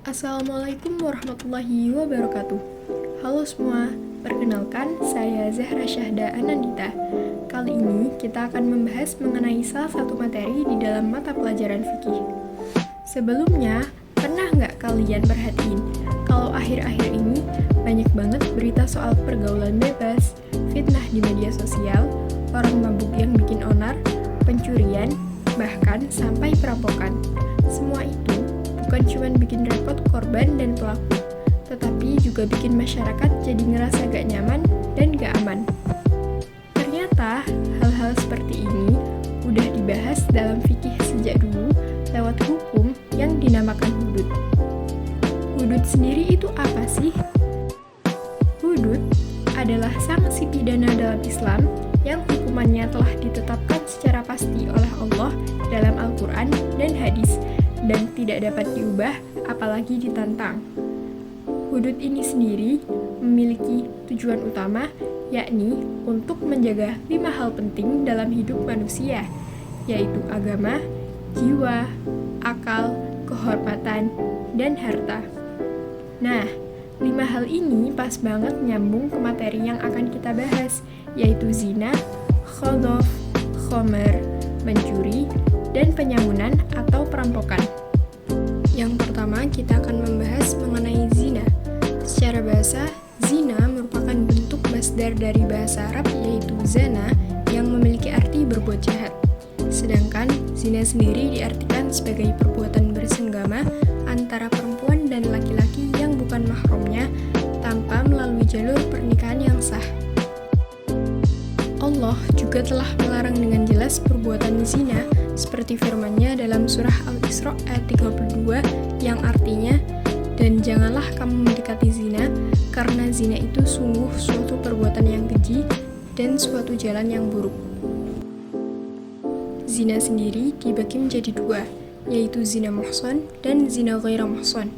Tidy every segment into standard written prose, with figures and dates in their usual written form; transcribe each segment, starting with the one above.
Assalamualaikum warahmatullahi wabarakatuh. Halo semua, perkenalkan saya Zahra Syahda Anandita. Kali ini kita akan membahas mengenai salah satu materi di dalam mata pelajaran fikih. Sebelumnya, pernah nggak kalian perhatiin kalau akhir-akhir ini banyak banget berita soal pergaulan bebas, fitnah di media sosial, orang mabuk yang bikin onar, pencurian, bahkan sampai perampokan. Semua itu bukan cuma bikin repot korban dan pelaku, tetapi juga bikin masyarakat jadi ngerasa gak nyaman dan gak aman. Ternyata hal-hal seperti ini udah dibahas dalam fikih sejak dulu lewat hukum yang dinamakan hudud. Hudud sendiri itu apa sih? Hudud adalah sanksi pidana dalam Islam yang hukumannya telah ditetapkan secara pasti oleh Allah dalam Al-Quran dan hadis, dan tidak dapat diubah apalagi ditantang. Hudud ini sendiri memiliki tujuan utama, yakni untuk menjaga 5 hal penting dalam hidup manusia, yaitu agama, jiwa, akal, kehormatan, dan harta. Nah, 5 hal ini pas banget nyambung ke materi yang akan kita bahas, yaitu zina, qadhaf, khomer, mencuri, dan penyamunan atau perampokan. Yang pertama, kita akan membahas mengenai zina. Secara bahasa, zina merupakan bentuk masdar dari bahasa Arab yaitu zana yang memiliki arti berbuat jahat. Sedangkan zina sendiri diartikan sebagai perbuatan bersenggama antara perempuan dan laki-laki yang bukan mahramnya tanpa melalui jalur pernikahan yang sah. Allah juga telah melarang dengan jelas perbuatan zina seperti firman-Nya dalam surah Al-Isra ayat 32 yang artinya, "Dan janganlah kamu mendekati zina, karena zina itu sungguh suatu perbuatan yang keji dan suatu jalan yang buruk." Zina sendiri dibagi menjadi 2, yaitu zina muhsan dan zina ghaira muhsan.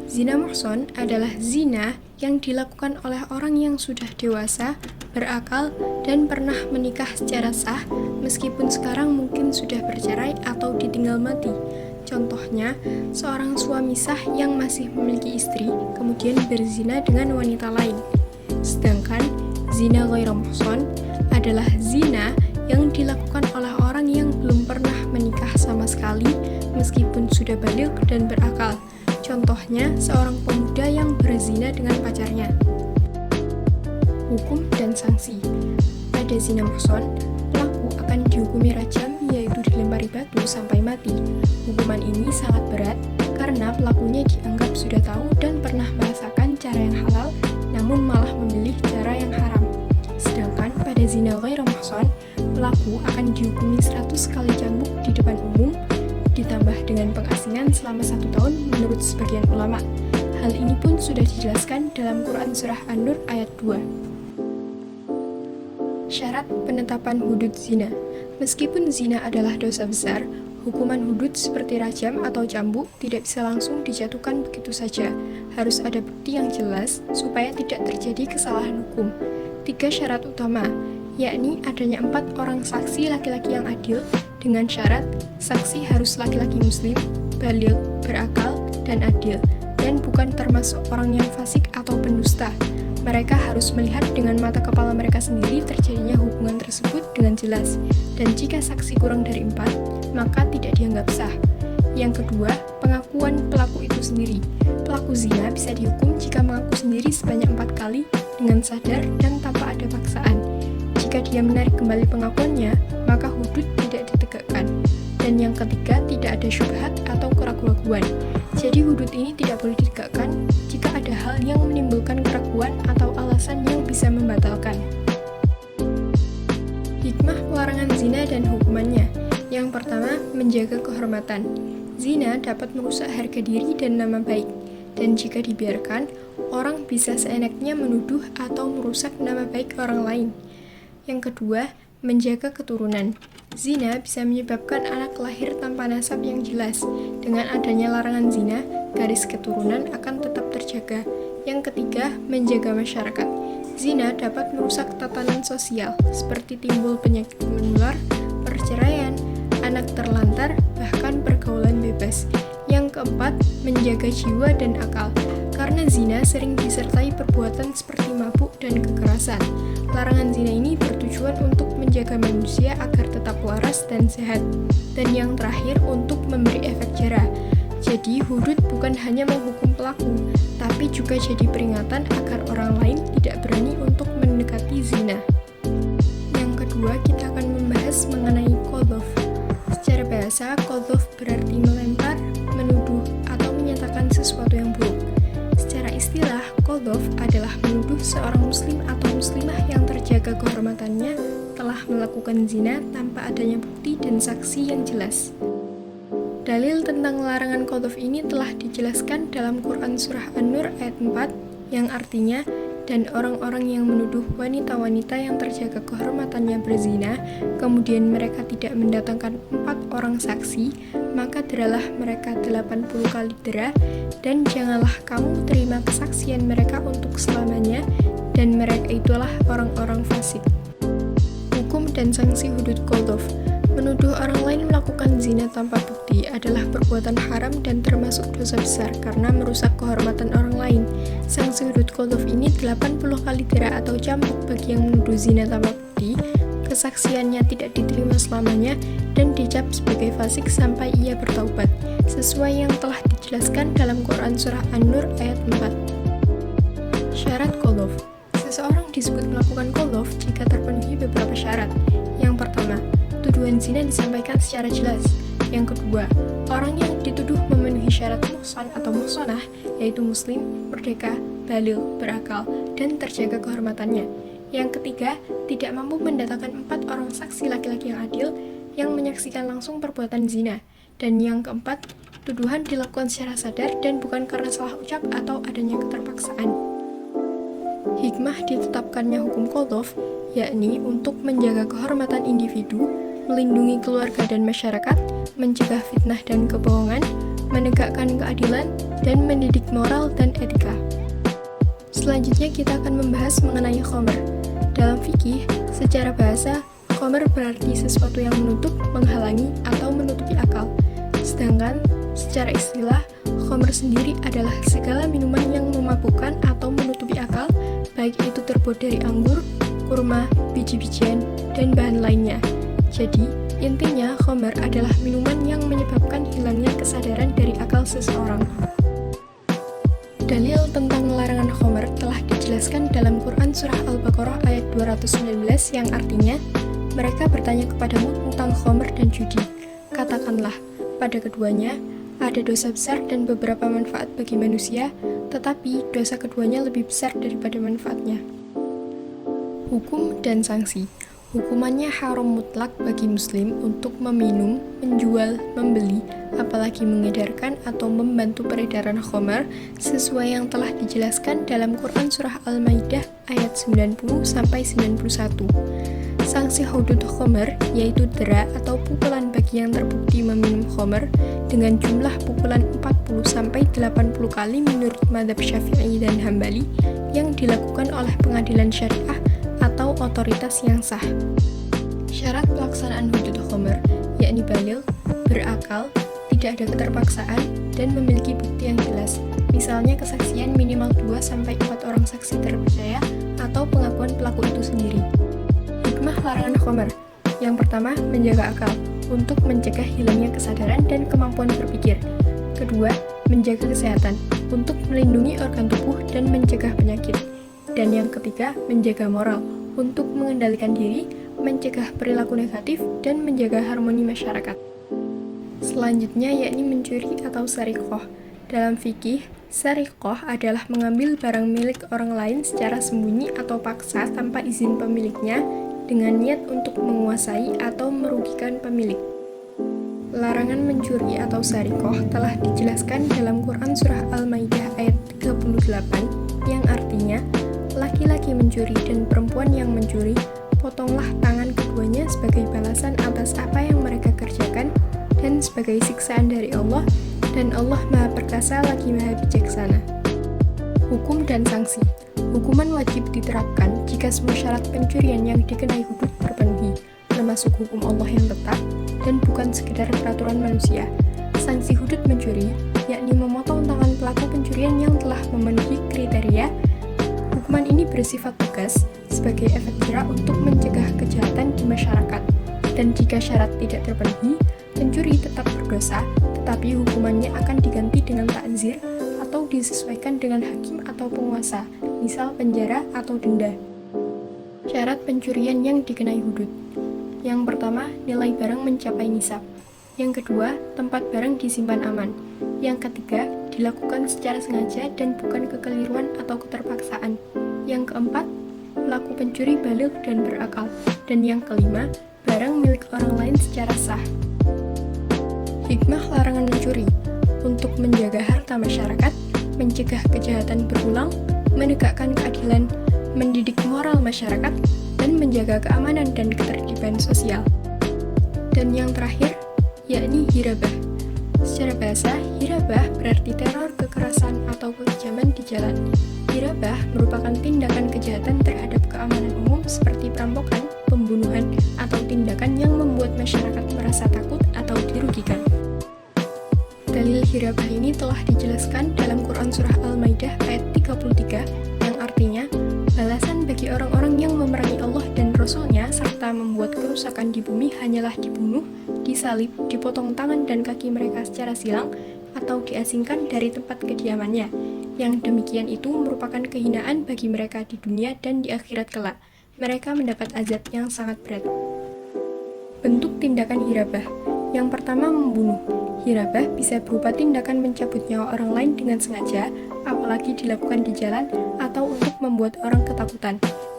Zina muhsan adalah zina yang dilakukan oleh orang yang sudah dewasa, berakal, dan pernah menikah secara sah, meskipun sekarang mungkin sudah bercerai atau ditinggal mati. Contohnya, seorang suami sah yang masih memiliki istri, kemudian berzina dengan wanita lain. Sedangkan, zina ghaira muhsan adalah zina yang dilakukan oleh orang yang belum pernah menikah sama sekali, meskipun sudah baligh dan berakal. Contohnya, seorang pemuda yang berzina dengan pacarnya. Hukum dan sanksi. Pada zina muhsan, pelaku akan dihukumi rajam, yaitu dilempari batu sampai mati. Hukuman ini sangat berat karena pelakunya dianggap sudah tahu dan pernah merasakan cara yang halal, namun malah memilih cara yang haram. Sedangkan pada zina ghaira muhsan, pelaku akan dihukumi 100 kali cambuk di depan umum, ditambah dengan pengasingan selama 1 tahun menurut sebagian ulama. Hal ini pun sudah dijelaskan dalam Quran Surah An-Nur ayat 2. Syarat penetapan hudud zina. Meskipun zina adalah dosa besar, hukuman hudud seperti rajam atau cambuk tidak bisa langsung dijatuhkan begitu saja. Harus ada bukti yang jelas supaya tidak terjadi kesalahan hukum. 3 syarat utama, yakni adanya 4 orang saksi laki-laki yang adil, dengan syarat saksi harus laki-laki muslim, baligh, berakal, dan adil, dan bukan termasuk orang yang fasik atau pendusta. Mereka harus melihat dengan mata kepala mereka sendiri terjadinya hubungan tersebut dengan jelas, dan jika saksi kurang dari 4, maka tidak dianggap sah. Yang kedua, pengakuan pelaku itu sendiri. Pelaku zina bisa dihukum jika mengaku sendiri sebanyak 4 kali dengan sadar dan tanpa ada paksaan. Jika dia menarik kembali pengakuannya, maka hudud tidak ditegakkan. Dan yang ketiga, tidak ada syubhat atau keraguan. Jadi hudud ini tidak boleh ditegakkan jika ada hal yang menimbulkan keraguan atau alasan yang bisa membatalkan. Hikmah pelarangan zina dan hukumannya. Yang pertama, menjaga kehormatan. Zina dapat merusak harga diri dan nama baik, dan jika dibiarkan, orang bisa seenaknya menuduh atau merusak nama baik orang lain. Yang kedua, menjaga keturunan. Zina bisa menyebabkan anak lahir tanpa nasab yang jelas. Dengan adanya larangan zina, garis keturunan akan tetap terjaga. Yang ketiga, menjaga masyarakat. Zina dapat merusak tatanan sosial, seperti timbul penyakit menular, perceraian, anak terlantar, bahkan pergaulan bebas. Yang keempat, menjaga jiwa dan akal. Karena zina sering disertai perbuatan seperti mabuk dan kekerasan. Larangan zina ini bertujuan untuk menjaga manusia agar tetap waras dan sehat. Dan yang terakhir, untuk memberi efek jera. Jadi, hudud bukan hanya menghukum pelaku, tapi juga jadi peringatan agar orang lain tidak berani untuk mendekati zina. Yang kedua, kita akan membahas mengenai qadhaf. Secara bahasa, qadhaf berarti melempar, menuduh, atau menyatakan sesuatu yang buruk. Secara istilah, qadhaf adalah menuduh seorang muslim atau muslimah yang terjaga kehormatannya telah melakukan zina tanpa adanya bukti dan saksi yang jelas. Dalil tentang larangan qadhaf ini telah dijelaskan dalam Quran Surah An-Nur ayat 4 yang artinya, dan orang-orang yang menuduh wanita-wanita yang terjaga kehormatannya berzina, kemudian mereka tidak mendatangkan 4 orang saksi, maka deralah mereka 80 kali dera, dan janganlah kamu terima kesaksian mereka untuk selamanya, dan mereka itulah orang-orang fasik. Hukum dan sanksi hudud qadhaf. Menuduh orang lain melakukan zina tanpa bukti adalah perbuatan haram dan termasuk dosa besar karena merusak kehormatan orang lain. Sanksi hudud qadhaf ini 80 kali dera atau cambuk bagi yang menuduh zina tanpa bukti, kesaksiannya tidak diterima selamanya, dan dicap sebagai fasik sampai ia bertaubat, sesuai yang telah dijelaskan dalam Quran Surah An-Nur ayat 4. Syarat qadhaf. Seseorang disebut melakukan qadhaf jika terpenuhi beberapa syarat. Yang pertama, tuduhan zina disampaikan secara jelas. Yang kedua, orang yang dituduh memenuhi syarat muhsan atau muhsanah, yaitu muslim, merdeka, baligh, berakal, dan terjaga kehormatannya. Yang ketiga, tidak mampu mendatangkan 4 orang saksi laki-laki yang adil yang menyaksikan langsung perbuatan zina. Dan yang keempat, tuduhan dilakukan secara sadar dan bukan karena salah ucap atau adanya keterpaksaan. Hikmah ditetapkannya hukum qadhaf, yakni untuk menjaga kehormatan individu, melindungi keluarga dan masyarakat, mencegah fitnah dan kebohongan, menegakkan keadilan, dan mendidik moral dan etika. Selanjutnya kita akan membahas mengenai khamr. Dalam fikih, secara bahasa, khamr berarti sesuatu yang menutup, menghalangi, atau menutupi akal. Sedangkan, secara istilah, khamr sendiri adalah segala minuman yang memabukkan atau menutupi akal, baik itu terbuat dari anggur, kurma, biji-bijian, dan bahan lainnya. Jadi, intinya khamr adalah minuman yang menyebabkan hilangnya kesadaran dari akal seseorang. Dalil tentang larangan khamr telah dijelaskan dalam Quran Surah Al-Baqarah ayat 219 yang artinya, mereka bertanya kepadamu tentang khamr dan judi. Katakanlah, pada keduanya ada dosa besar dan beberapa manfaat bagi manusia, tetapi dosa keduanya lebih besar daripada manfaatnya. Hukum dan sanksi. Hukumannya haram mutlak bagi muslim untuk meminum, menjual, membeli, apalagi mengedarkan atau membantu peredaran khamr sesuai yang telah dijelaskan dalam Quran Surah Al-Maidah ayat 90-91. Sanksi hudud khamr yaitu dera atau pukulan bagi yang terbukti meminum khamr dengan jumlah pukulan 40-80 kali menurut mazhab Syafi'i dan Hambali yang dilakukan oleh pengadilan syariah atau otoritas yang sah. Syarat pelaksanaan hudud khamr yakni baligh, berakal, tidak ada keterpaksaan, dan memiliki bukti yang jelas. Misalnya kesaksian minimal 2-4 orang saksi terpercaya atau pengakuan pelaku itu sendiri. Hikmah larangan khamr. Yang pertama, menjaga akal untuk mencegah hilangnya kesadaran dan kemampuan berpikir. Kedua, menjaga kesehatan untuk melindungi organ tubuh dan mencegah penyakit. Dan yang ketiga, menjaga moral untuk mengendalikan diri, mencegah perilaku negatif, dan menjaga harmoni masyarakat. Selanjutnya yakni mencuri atau sariqah. Dalam fikih, sariqah adalah mengambil barang milik orang lain secara sembunyi atau paksa tanpa izin pemiliknya dengan niat untuk menguasai atau merugikan pemilik. Larangan mencuri atau sariqah telah dijelaskan dalam Quran Surah Al-Maidah ayat 38 yang artinya, laki-laki mencuri dan perempuan yang mencuri, potonglah tangan keduanya sebagai balasan atas apa yang mereka kerjakan dan sebagai siksaan dari Allah, dan Allah Maha Perkasa lagi Maha Bijaksana. Hukum dan sanksi. Hukuman wajib diterapkan jika semua syarat pencurian yang dikenai hudud terpenuhi, termasuk hukum Allah yang tetap dan bukan sekedar peraturan manusia. sanksi hudud mencuri, yakni memotong tangan pelaku pencurian yang telah memenuhi kriteria. Hukuman ini bersifat tegas sebagai efek jera untuk mencegah kejahatan di masyarakat. Dan jika syarat tidak terpenuhi, pencuri tetap berdosa, tetapi hukumannya akan diganti dengan takzir atau disesuaikan dengan hakim atau penguasa, misal penjara atau denda. Syarat pencurian yang dikenai hudud. Yang pertama, nilai barang mencapai nisab. Yang kedua, tempat barang disimpan aman. Yang ketiga, dilakukan secara sengaja dan bukan kekeliruan atau keterpaksaan. Yang keempat, pelaku pencuri baligh dan berakal. Dan yang kelima, barang milik orang lain secara sah. Hikmah larangan mencuri untuk menjaga harta masyarakat, mencegah kejahatan berulang, menegakkan keadilan, mendidik moral masyarakat, dan menjaga keamanan dan ketertiban sosial. Dan yang terakhir, yakni hirabah. Secara bahasa, hirabah berarti teror, kekerasan, atau kekejaman di jalan. Hirabah merupakan tindakan kejahatan terhadap keamanan umum seperti perampokan, pembunuhan, atau tindakan yang membuat masyarakat merasa takut atau dirugikan. Dalil hirabah ini telah dijelaskan dalam Quran Surah Al-Maidah ayat 33 yang artinya, balasan bagi orang-orang yang memerangi Allah dan Rasul-Nya serta membuat kerusakan di bumi hanyalah dibunuh, disalib, dipotong tangan dan kaki mereka secara silang, atau diasingkan dari tempat kediamannya. Yang demikian itu merupakan kehinaan bagi mereka di dunia dan di akhirat kelak. Mereka mendapat azab yang sangat berat. Bentuk tindakan hirabah. Yang pertama, membunuh. Hirabah bisa berupa tindakan mencabut nyawa orang lain dengan sengaja, apalagi dilakukan di jalan atau untuk membuat orang ketakutan.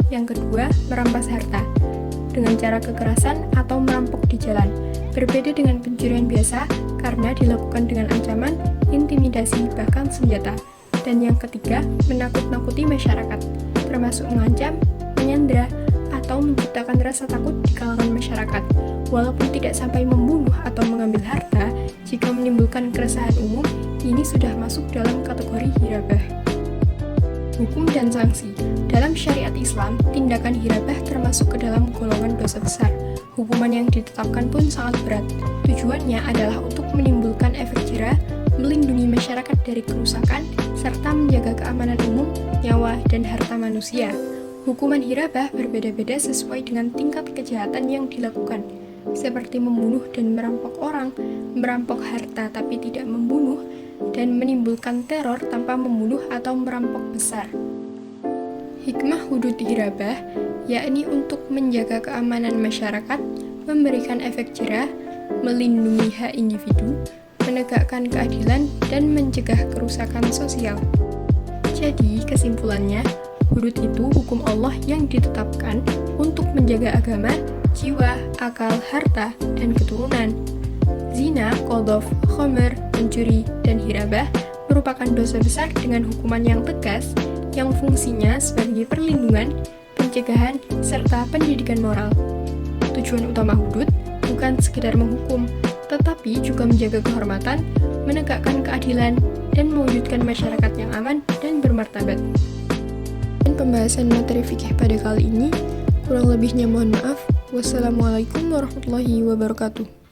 Yang kedua, merampas harta dengan cara kekerasan atau merampok di jalan. Berbeda dengan pencurian biasa karena dilakukan dengan ancaman, intimidasi, bahkan senjata. Dan yang ketiga, menakut-nakuti masyarakat, termasuk mengancam, menyandera, atau menciptakan rasa takut di kalangan masyarakat. Walaupun tidak sampai membunuh atau mengambil harta, jika menimbulkan keresahan umum, ini sudah masuk dalam kategori hirabah. Hukum dan sanksi. Dalam syariat Islam, tindakan hirabah termasuk ke dalam golongan dosa besar. Hukuman yang ditetapkan pun sangat berat. Tujuannya adalah untuk menimbulkan efek jera, melindungi masyarakat dari kerusakan, serta menjaga keamanan umum, nyawa, dan harta manusia. Hukuman hirabah berbeda-beda sesuai dengan tingkat kejahatan yang dilakukan, seperti membunuh dan merampok orang, merampok harta tapi tidak membunuh, dan menimbulkan teror tanpa membunuh atau merampok besar. Hikmah hudud hirabah, yakni untuk menjaga keamanan masyarakat, memberikan efek jera, melindungi hak individu, menegakkan keadilan, dan mencegah kerusakan sosial. Jadi, kesimpulannya, hudud itu hukum Allah yang ditetapkan untuk menjaga agama, jiwa, akal, harta, dan keturunan. Zina, qadhaf, khamr, mencuri, dan hirabah merupakan dosa besar dengan hukuman yang tegas yang fungsinya sebagai perlindungan, pencegahan, serta pendidikan moral. Tujuan utama hudud bukan sekedar menghukum, tetapi juga menjaga kehormatan, menegakkan keadilan, dan mewujudkan masyarakat yang aman dan bermartabat. Dan pembahasan materi fikih pada kali ini, kurang lebihnya mohon maaf. Wassalamualaikum warahmatullahi wabarakatuh.